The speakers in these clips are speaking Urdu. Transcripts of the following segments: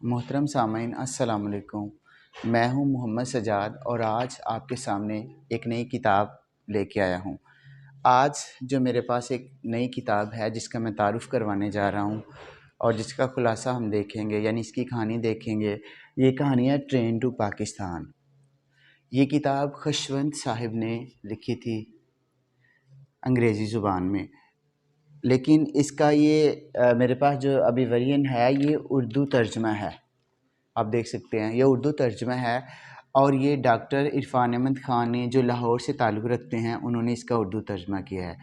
محترم سامعین السلام علیکم۔ میں ہوں محمد سجاد اور آج آپ کے سامنے ایک نئی کتاب لے کے آیا ہوں۔ آج جو میرے پاس ایک نئی کتاب ہے جس کا میں تعارف کروانے جا رہا ہوں اور جس کا خلاصہ ہم دیکھیں گے، یعنی اس کی کہانی دیکھیں گے۔ یہ کہانی ہے ٹرین ٹو پاکستان۔ یہ کتاب خشونت صاحب نے لکھی تھی انگریزی زبان میں، لیکن اس کا یہ میرے پاس جو ابھی ورژن ہے یہ اردو ترجمہ ہے۔ آپ دیکھ سکتے ہیں یہ اردو ترجمہ ہے اور یہ ڈاکٹر عرفان احمد خان نے جو لاہور سے تعلق رکھتے ہیں انہوں نے اس کا اردو ترجمہ کیا ہے۔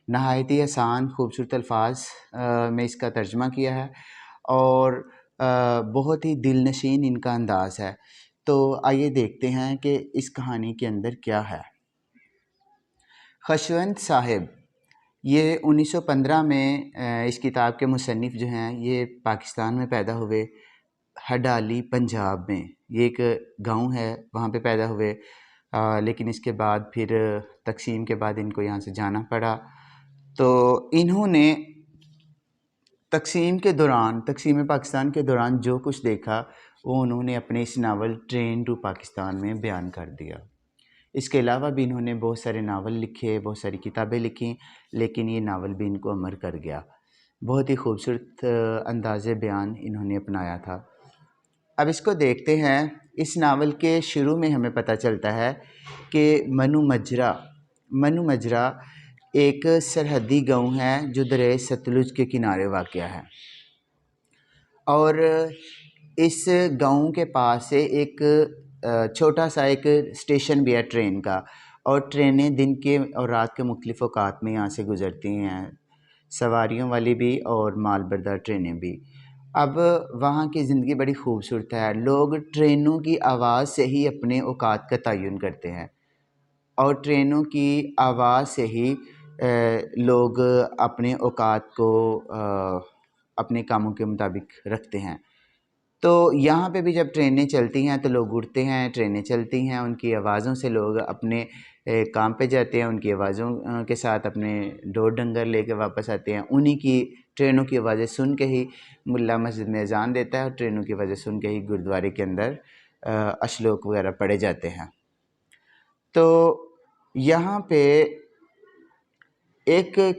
نہایت ہی آسان خوبصورت الفاظ میں اس کا ترجمہ کیا ہے اور بہت ہی دل نشین ان کا انداز ہے۔ تو آئیے دیکھتے ہیں کہ اس کہانی کے اندر کیا ہے۔ خشونت صاحب یہ 1915 میں اس کتاب کے مصنف جو ہیں یہ پاکستان میں پیدا ہوئے، ہڈالی پنجاب میں۔ یہ ایک گاؤں ہے، وہاں پہ پیدا ہوئے، لیکن اس کے بعد پھر تقسیم کے بعد ان کو یہاں سے جانا پڑا۔ تو انہوں نے تقسیم پاکستان کے دوران جو کچھ دیکھا وہ انہوں نے اپنے اس ناول ٹرین ٹو پاکستان میں بیان کر دیا۔ اس کے علاوہ بھی انہوں نے بہت سارے ناول لکھے، بہت ساری کتابیں لکھیں، لیکن یہ ناول بھی ان کو امر کر گیا۔ بہت ہی خوبصورت انداز بیان انہوں نے اپنایا تھا۔ اب اس کو دیکھتے ہیں۔ اس ناول کے شروع میں ہمیں پتہ چلتا ہے کہ منو مجرا ایک سرحدی گاؤں ہے جو دریائے ستلج کے کنارے واقع ہے، اور اس گاؤں کے پاس سے ایک چھوٹا سا ایک اسٹیشن بھی ہے ٹرین کا، اور ٹرینیں دن کے اور رات کے مختلف اوقات میں یہاں سے گزرتی ہیں، سواریوں والی بھی اور مال بردار ٹرینیں بھی۔ اب وہاں کی زندگی بڑی خوبصورت ہے۔ لوگ ٹرینوں کی آواز سے ہی اپنے اوقات کا تعین کرتے ہیں، اور ٹرینوں کی آواز سے ہی لوگ اپنے اوقات کو اپنے کاموں کے مطابق رکھتے ہیں۔ تو یہاں پہ بھی جب ٹرینیں چلتی ہیں تو لوگ اٹھتے ہیں، ٹرینیں چلتی ہیں، ان کی آوازوں سے لوگ اپنے کام پہ جاتے ہیں، ان کی آوازوں کے ساتھ اپنے ڈور ڈنگر لے کے واپس آتے ہیں۔ انہی کی ٹرینوں کی آوازیں سن کے ہی ملا مسجد میں اذان دیتا ہے، اور ٹرینوں کی آوازیں سن کے ہی گرودوارے کے اندر اشلوک وغیرہ پڑھے جاتے ہیں۔ تو یہاں پہ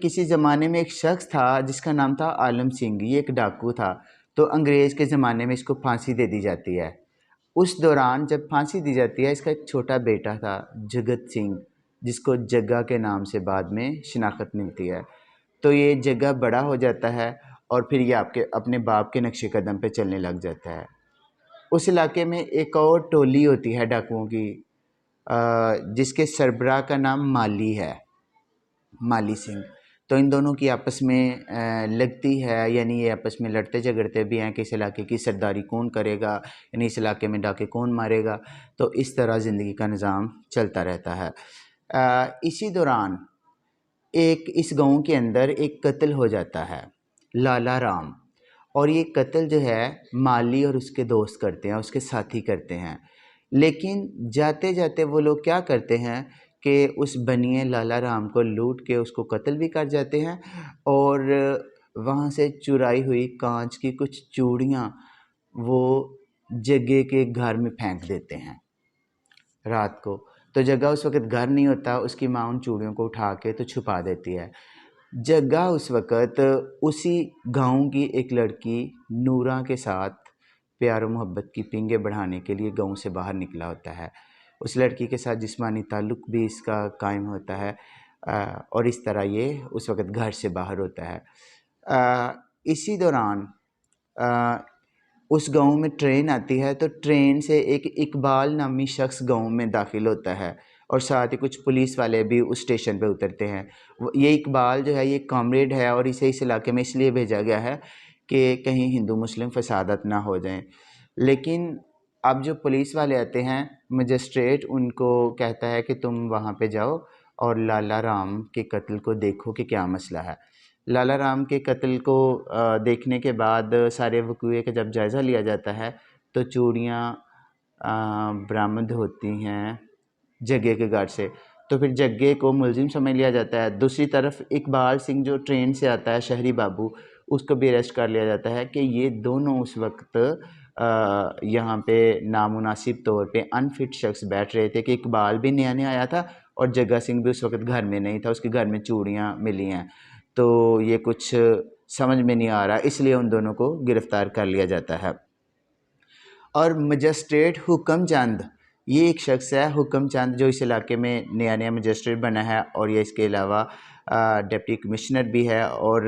کسی زمانے میں ایک شخص تھا جس کا نام تھا عالم سنگھ۔ یہ ایک ڈاکو تھا، تو انگریز کے زمانے میں اس کو پھانسی دے دی جاتی ہے۔ اس دوران جب پھانسی دی جاتی ہے، اس کا ایک چھوٹا بیٹا تھا جگت سنگھ، جس کو جگا کے نام سے بعد میں شناخت ملتی ہے۔ تو یہ جگہ بڑا ہو جاتا ہے اور پھر یہ اپنے باپ کے نقش قدم پہ چلنے لگ جاتا ہے۔ اس علاقے میں ایک اور ٹولی ہوتی ہے ڈاکوؤں کی، جس کے سربراہ کا نام مالی ہے، مالی سنگھ۔ تو ان دونوں کی آپس میں لگتی ہے، یعنی یہ آپس میں لڑتے جھگڑتے بھی ہیں کہ اس علاقے کی سرداری کون کرے گا، یعنی اس علاقے میں ڈاکے کون مارے گا۔ تو اس طرح زندگی کا نظام چلتا رہتا ہے۔ اسی دوران اس گاؤں کے اندر ایک قتل ہو جاتا ہے، لالا رام، اور یہ قتل جو ہے مالی اور اس کے دوست کرتے ہیں، اس کے ساتھی کرتے ہیں۔ لیکن جاتے جاتے وہ لوگ کیا کرتے ہیں کہ اس بنیے لالا رام کو لوٹ کے اس کو قتل بھی کر جاتے ہیں، اور وہاں سے چرائی ہوئی کانچ کی کچھ چوڑیاں وہ جگے کے گھر میں پھینک دیتے ہیں رات کو۔ تو جگہ اس وقت گھر نہیں ہوتا، اس کی ماں ان چوڑیوں کو اٹھا کے تو چھپا دیتی ہے۔ جگہ اس وقت اسی گاؤں کی ایک لڑکی نورا کے ساتھ پیار و محبت کی پنگیں بڑھانے کے لیے گاؤں سے باہر نکلا ہوتا ہے۔ اس لڑکی کے ساتھ جسمانی تعلق بھی اس کا قائم ہوتا ہے، اور اس طرح یہ اس وقت گھر سے باہر ہوتا ہے۔ اسی دوران اس گاؤں میں ٹرین آتی ہے، تو ٹرین سے ایک اقبال نامی شخص گاؤں میں داخل ہوتا ہے، اور ساتھ ہی کچھ پولیس والے بھی اس اسٹیشن پہ اترتے ہیں۔ یہ اقبال جو ہے یہ کامریڈ ہے، اور اسے اس علاقے میں اس لیے بھیجا گیا ہے کہ کہیں ہندو مسلم فسادات نہ ہو جائیں۔ لیکن اب جو پولیس والے آتے ہیں، مجسٹریٹ ان کو کہتا ہے کہ تم وہاں پہ جاؤ اور لالا رام کے قتل کو دیکھو کہ کیا مسئلہ ہے۔ لالا رام کے قتل کو دیکھنے کے بعد سارے وقوعے کا جب جائزہ لیا جاتا ہے تو چوڑیاں برآمد ہوتی ہیں جگے کے گھر سے، تو پھر جگے کو ملزم سمجھ لیا جاتا ہے۔ دوسری طرف اقبال سنگھ جو ٹرین سے آتا ہے، شہری بابو، اس کو بھی اریسٹ کر لیا جاتا ہے کہ یہ دونوں اس وقت یہاں پہ نامناسب طور پہ انفٹ شخص بیٹھ رہے تھے کہ اقبال بھی نیا نیا آیا تھا اور جگہ سنگھ بھی اس وقت گھر میں نہیں تھا، اس کے گھر میں چوڑیاں ملی ہیں، تو یہ کچھ سمجھ میں نہیں آ رہا، اس لیے ان دونوں کو گرفتار کر لیا جاتا ہے۔ اور مجسٹریٹ حکم چند، یہ ایک شخص ہے حکم چند جو اس علاقے میں نیا نیا مجسٹریٹ بنا ہے، اور یہ اس کے علاوہ ڈپٹی کمشنر بھی ہے، اور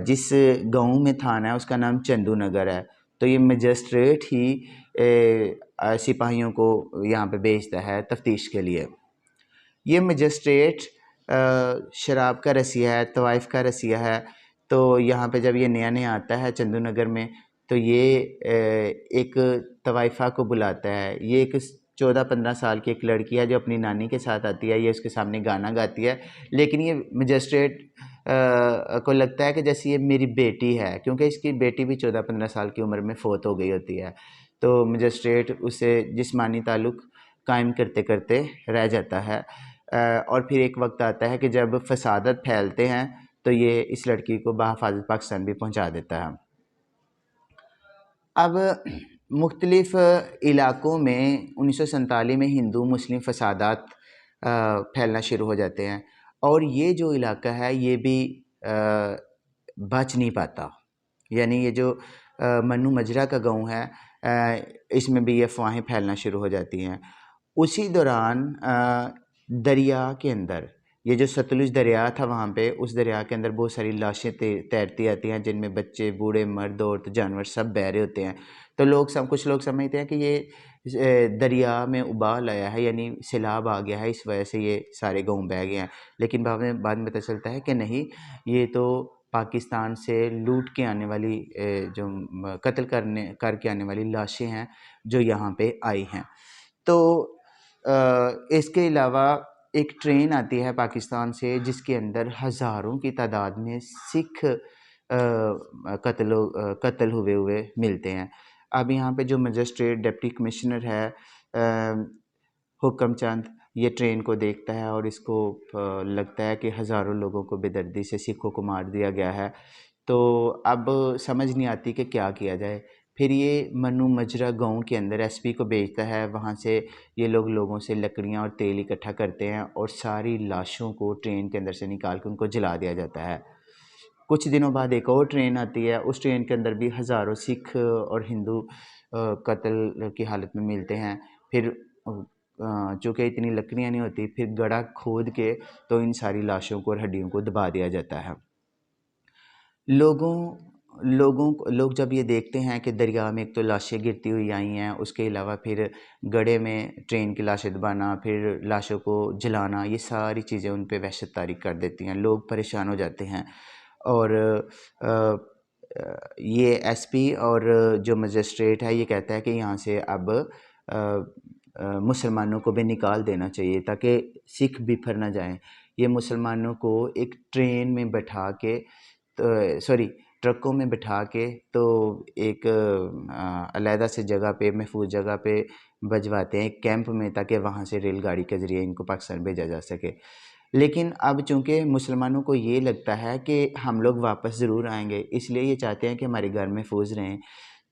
جس گاؤں میں تھانہ ہے اس کا نام چندو نگر ہے۔ تو یہ مجسٹریٹ ہی سپاہیوں کو یہاں پہ بھیجتا ہے تفتیش کے لیے۔ یہ مجسٹریٹ شراب کا رسیہ ہے، طوائف کا رسیہ ہے، تو یہاں پہ جب یہ نیا نیا آتا ہے چندو نگر میں تو یہ ایک طوائفہ کو بلاتا ہے۔ یہ ایک 14-15 سال کی ایک لڑکی ہے جو اپنی نانی کے ساتھ آتی ہے، یہ اس کے سامنے گانا گاتی ہے، لیکن یہ مجسٹریٹ کو لگتا ہے کہ جیسے یہ میری بیٹی ہے، کیونکہ اس کی بیٹی بھی 14-15 سال کی عمر میں فوت ہو گئی ہوتی ہے، تو مجسٹریٹ اسے جسمانی تعلق قائم کرتے کرتے رہ جاتا ہے، اور پھر ایک وقت آتا ہے کہ جب فسادات پھیلتے ہیں تو یہ اس لڑکی کو بحفاظت پاکستان بھی پہنچا دیتا ہے۔ اب مختلف علاقوں میں 1947 میں ہندو مسلم فسادات پھیلنا شروع ہو جاتے ہیں، اور یہ جو علاقہ ہے یہ بھی بچ نہیں پاتا، یعنی یہ جو منو مجرا کا گاؤں ہے اس میں بھی یہ افواہیں پھیلنا شروع ہو جاتی ہیں۔ اسی دوران دریا کے اندر، یہ جو ستلج دریا تھا وہاں پہ، اس دریا کے اندر بہت ساری لاشیں تیرتی آتی ہیں جن میں بچے، بوڑھے، مرد، عورت، جانور سب بہ رہے ہوتے ہیں، تو کچھ لوگ سمجھتے ہیں کہ یہ دریا میں ابال آیا ہے، یعنی سیلاب آ گیا ہے، اس وجہ سے یہ سارے گاؤں بہہ گئے ہیں، لیکن بعد میں پتہ چلتا ہے کہ نہیں، یہ تو پاکستان سے لوٹ کے آنے والی جو قتل کر کے آنے والی لاشیں ہیں جو یہاں پہ آئی ہیں۔ تو اس کے علاوہ ایک ٹرین آتی ہے پاکستان سے جس کے اندر ہزاروں کی تعداد میں سکھ قتل ہوئے ملتے ہیں۔ اب یہاں پہ جو مجسٹریٹ ڈپٹی کمشنر ہے حکم چند، یہ ٹرین کو دیکھتا ہے اور اس کو لگتا ہے کہ ہزاروں لوگوں کو بے دردی سے سکھوں کو مار دیا گیا ہے، تو اب سمجھ نہیں آتی کہ کیا کیا جائے۔ پھر یہ منو مجرا گاؤں کے اندر ایس پی کو بھیجتا ہے، وہاں سے یہ لوگوں سے لکڑیاں اور تیل اکٹھا کرتے ہیں اور ساری لاشوں کو ٹرین کے اندر سے نکال کے ان کو جلا دیا جاتا ہے۔ کچھ دنوں بعد ایک اور ٹرین آتی ہے، اس ٹرین کے اندر بھی ہزاروں سکھ اور ہندو قتل کی حالت میں ملتے ہیں۔ پھر چونکہ اتنی لکڑیاں نہیں ہوتی، پھر گڑھا کھود کے تو ان ساری لاشوں کو اور ہڈیوں کو دبا دیا جاتا ہے۔ لوگ جب یہ دیکھتے ہیں کہ دریا میں ایک تو لاشیں گرتی ہوئی آئی ہیں، اس کے علاوہ پھر گڑھے میں ٹرین کی لاشیں دبانا، پھر لاشوں کو جلانا، یہ ساری چیزیں ان پہ وحشت طاری کر دیتی ہیں، لوگ پریشان ہو جاتے ہیں، اور یہ ایس پی اور جو مجسٹریٹ ہے یہ کہتا ہے کہ یہاں سے اب مسلمانوں کو بھی نکال دینا چاہیے تاکہ سکھ بکھر نہ جائیں۔ یہ مسلمانوں کو ایک ٹرین میں بٹھا کے ٹرکوں میں بٹھا کے تو ایک علیحدہ سے جگہ پہ، محفوظ جگہ پہ بھجواتے ہیں، ایک کیمپ میں، تاکہ وہاں سے ریل گاڑی کے ذریعے ان کو پاکستان بھیجا جا سکے۔ لیکن اب چونکہ مسلمانوں کو یہ لگتا ہے کہ ہم لوگ واپس ضرور آئیں گے، اس لیے یہ چاہتے ہیں کہ ہمارے گھر محفوظ رہیں،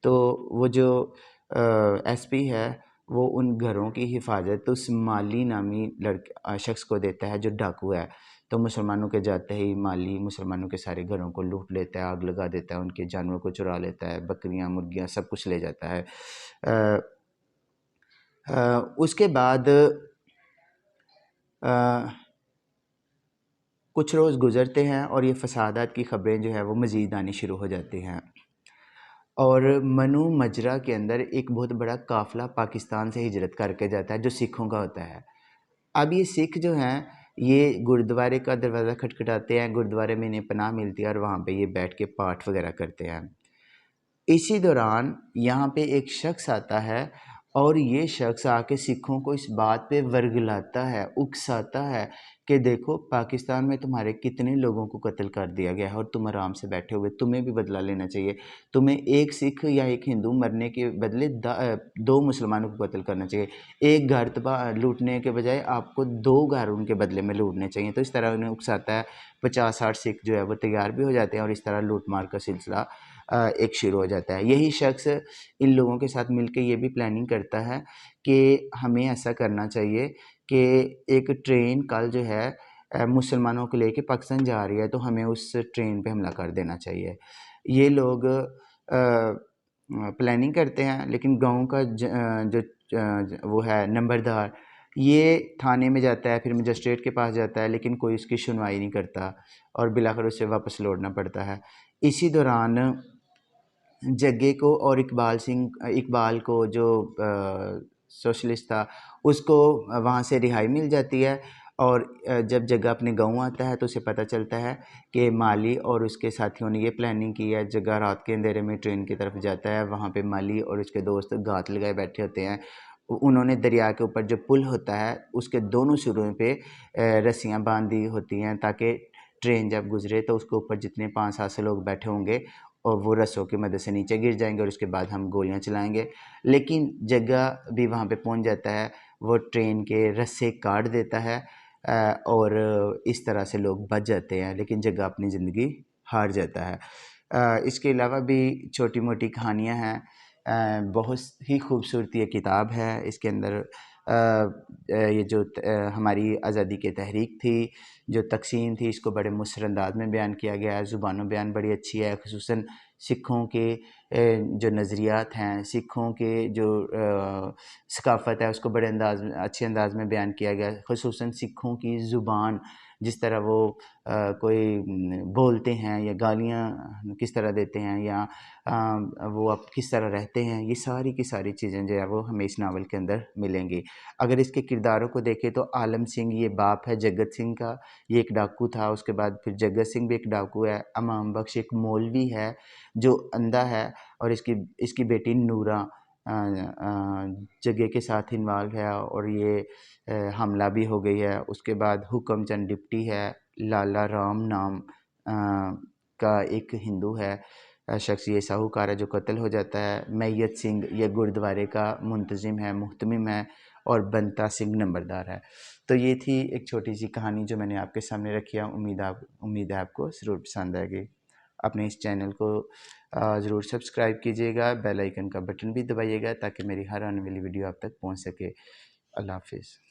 تو وہ جو ایس پی ہے وہ ان گھروں کی حفاظت اس مالی نامی شخص کو دیتا ہے جو ڈاکو ہے، تو مسلمانوں کے جاتے ہی مالی مسلمانوں کے سارے گھروں کو لوٹ لیتا ہے، آگ لگا دیتا ہے، ان کے جانوروں کو چرا لیتا ہے، بکریاں، مرغیاں سب کچھ لے جاتا ہے۔ اس کے بعد کچھ روز گزرتے ہیں اور یہ فسادات کی خبریں جو ہے وہ مزید آنی شروع ہو جاتی ہیں، اور منو مجرا کے اندر ایک بہت بڑا قافلہ پاکستان سے ہجرت کر کے جاتا ہے جو سکھوں کا ہوتا ہے۔ اب یہ سکھ جو ہیں یہ گردوارے کا دروازہ کھٹکھٹاتے ہیں، گردوارے میں انہیں پناہ ملتی ہے اور وہاں پہ یہ بیٹھ کے پاٹ وغیرہ کرتے ہیں۔ اسی دوران یہاں پہ ایک شخص آتا ہے اور یہ شخص آ کے سکھوں کو اس بات پہ ورگلاتا ہے، اکساتا ہے کہ دیکھو پاکستان میں تمہارے کتنے لوگوں کو قتل کر دیا گیا ہے اور تم آرام سے بیٹھے ہوئے، تمہیں بھی بدلہ لینا چاہیے، تمہیں ایک سکھ یا ایک ہندو مرنے کے بدلے 2 مسلمانوں کو قتل کرنا چاہیے، ایک گھر لوٹنے کے بجائے آپ کو 2 گھر ان کے بدلے میں لوٹنے چاہیے۔ تو اس طرح انہیں اکساتا ہے، 50-60 سکھ جو ہے وہ تیار بھی ہو جاتے ہیں اور اس طرح لوٹ مار کا سلسلہ ایک شروع ہو جاتا ہے۔ یہی شخص ان لوگوں کے ساتھ مل کے یہ بھی پلاننگ کرتا ہے کہ ہمیں ایسا کرنا چاہیے کہ ایک ٹرین کل جو ہے مسلمانوں کو لے کے پاکستان جا رہی ہے، تو ہمیں اس ٹرین پہ حملہ کر دینا چاہیے۔ یہ لوگ پلاننگ کرتے ہیں، لیکن گاؤں کا جو وہ ہے نمبردار، یہ تھانے میں جاتا ہے، پھر مجسٹریٹ کے پاس جاتا ہے، لیکن کوئی اس کی سنوائی نہیں کرتا اور بالآخر اسے واپس لوٹنا پڑتا ہے۔ اسی دوران جگے کو اور اقبال کو جو سوشلسٹ تھا، اس کو وہاں سے رہائی مل جاتی ہے، اور جب جگہ اپنے گاؤں آتا ہے تو اسے پتہ چلتا ہے کہ مالی اور اس کے ساتھیوں نے یہ پلاننگ کی ہے۔ جگہ رات کے اندھیرے میں ٹرین کی طرف جاتا ہے، وہاں پہ مالی اور اس کے دوست گھات لگائے بیٹھے ہوتے ہیں۔ انہوں نے دریا کے اوپر جو پل ہوتا ہے اس کے دونوں سروں پہ رسیاں باندھی ہوتی ہیں، تاکہ ٹرین جب گزرے تو اس کے اوپر جتنے 500-700 لوگ بیٹھے ہوں گے اور وہ رسوں کی مدد سے نیچے گر جائیں گے، اور اس کے بعد ہم گولیاں چلائیں گے۔ لیکن جگہ بھی وہاں پہ پہنچ جاتا ہے، وہ ٹرین کے رسے کاٹ دیتا ہے، اور اس طرح سے لوگ بچ جاتے ہیں، لیکن جگہ اپنی زندگی ہار جاتا ہے۔ اس کے علاوہ بھی چھوٹی موٹی کہانیاں ہیں، بہت ہی خوبصورت یہ کتاب ہے۔ اس کے اندر یہ جو ہماری آزادی کی تحریک تھی، جو تقسیم تھی، اس کو بڑے مؤثر انداز میں بیان کیا گیا ہے۔ زبان و بیان بڑی اچھی ہے، خصوصاً سکھوں کے جو نظریات ہیں، سکھوں کے جو ثقافت ہے، اس کو بڑے اچھے انداز میں بیان کیا گیا ہے۔ خصوصاً سکھوں کی زبان، جس طرح وہ کوئی بولتے ہیں، یا گالیاں کس طرح دیتے ہیں، یا وہ اب کس طرح رہتے ہیں، یہ ساری کی ساری چیزیں جو ہے وہ ہمیں اس ناول کے اندر ملیں گی۔ اگر اس کے کرداروں کو دیکھیں تو عالم سنگھ یہ باپ ہے جگت سنگھ کا، یہ ایک ڈاکو تھا۔ اس کے بعد پھر جگت سنگھ بھی ایک ڈاکو ہے۔ امام بخش ایک مولوی ہے جو اندھا ہے، اور اس کی بیٹی نورہ جگہ کے ساتھ انوالو ہے، اور یہ حاملہ بھی ہو گئی ہے۔ اس کے بعد حکم چند ڈپٹی ہے، لالا رام نام کا ایک ہندو ہے شخص، یہ ساہوکار ہے جو قتل ہو جاتا ہے۔ میت سنگھ یہ گردوارے کا منتظم ہے، محتمم ہے، اور بنتا سنگھ نمبردار ہے۔ تو یہ تھی ایک چھوٹی سی کہانی جو میں نے آپ کے سامنے رکھی ہے۔ امید ہے آپ کو ضرور پسند آئے گی۔ اپنے اس چینل کو ضرور سبسکرائب کیجیے گا، بیل آئیکن کا بٹن بھی دبائیے گا، تاکہ میری ہر آنے والی ویڈیو آپ تک پہنچ سکے۔ اللہ حافظ۔